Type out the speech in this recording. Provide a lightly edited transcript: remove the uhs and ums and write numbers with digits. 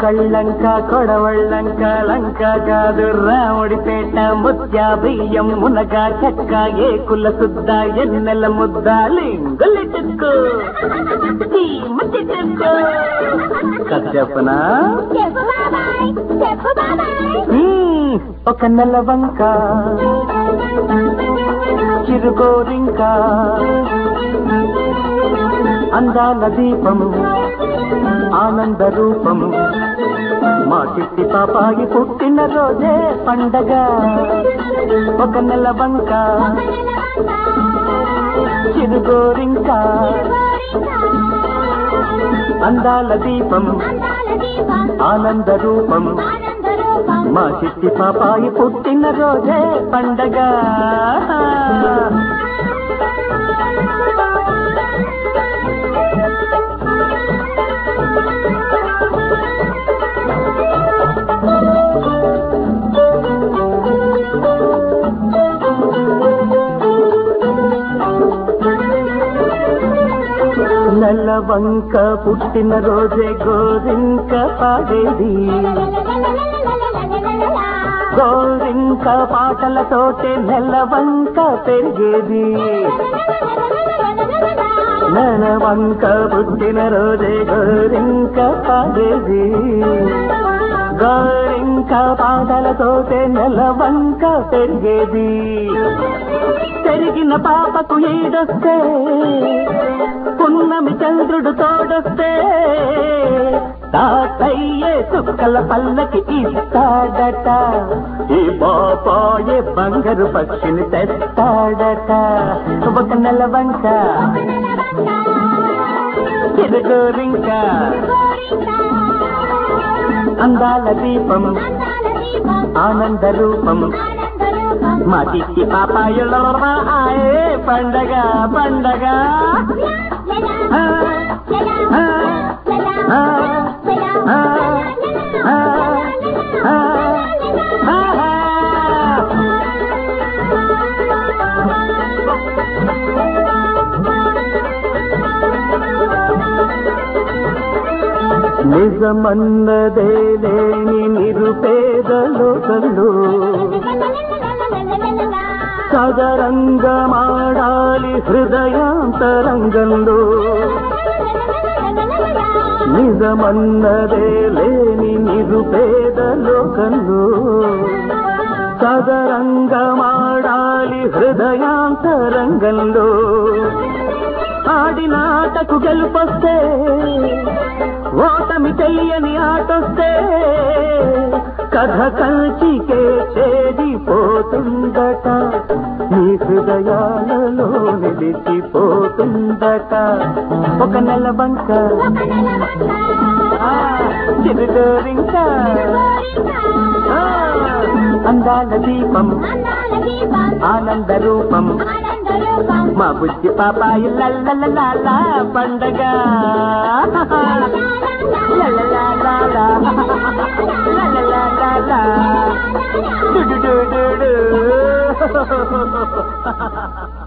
కళ్ళంక కొడవళ్ళంక లంక కాదు రాముడిపేట ముత్యా బియ్యం మునగా చెక్క ఏకుల సుద్ద ఎన్నెల ముద్ద లింగులి టిక్కు కథ చెప్పనా ఒక నెలవంక చిరుగోరింక అందాల దీపం ఆనంద రూపం మా చిట్టి పాపాయి పుట్టిన రోజే పండగ ఒక నెలవంక చిరుగోరింక అందాల దీపం ఆనంద రూపం మా చిట్టి పాపాయి పుట్టిన రోజే పండగ నెలవంక పుట్టిన రోజే గోరింక పాడేది గోరింక పాటలతోటే నెలవంక పెరిగేది నెలవంక పుట్టిన రోజే గోరింక పాడేది గోరింక పాటలతోటే నెలవంక పెరిగేది పెరిగిన పాపకు ఈడొస్తే పున్నమి చంద్రుడు తోడొస్తే తాతయ్యే చుక్కల పల్లకి ఇస్తాడట ఈ బాబాయే బంగారు పక్షిని తెస్తాడట ఒక నెలవంక చిరుగోరింక అందాల దీపం ఆనంద రూపం మా చిట్టి పాపాయుల ఆయే పండగ పండగ నిజమన్నదే లేని నిరుపేదలోకలు సదరంగమాడాలి హృదయాంతరంగంలో నిజమన్నదే లేని నిరుపేదలోకలు సదరంగమాడాలి హృదయాంతరంగంలో ఆడినాటకు గెలుపొస్తే ఓటమి తెలియని ఆటొస్తే కథ కంచికే చేరిపోతుందట నీ హృదయాలలో నిలిచిపోతుందట ఒక నెలవంక చిరుగోరింక అందాల దీపం ఆనంద రూపం మా బుజ్జి పాపాయి లల్లలా పండగ la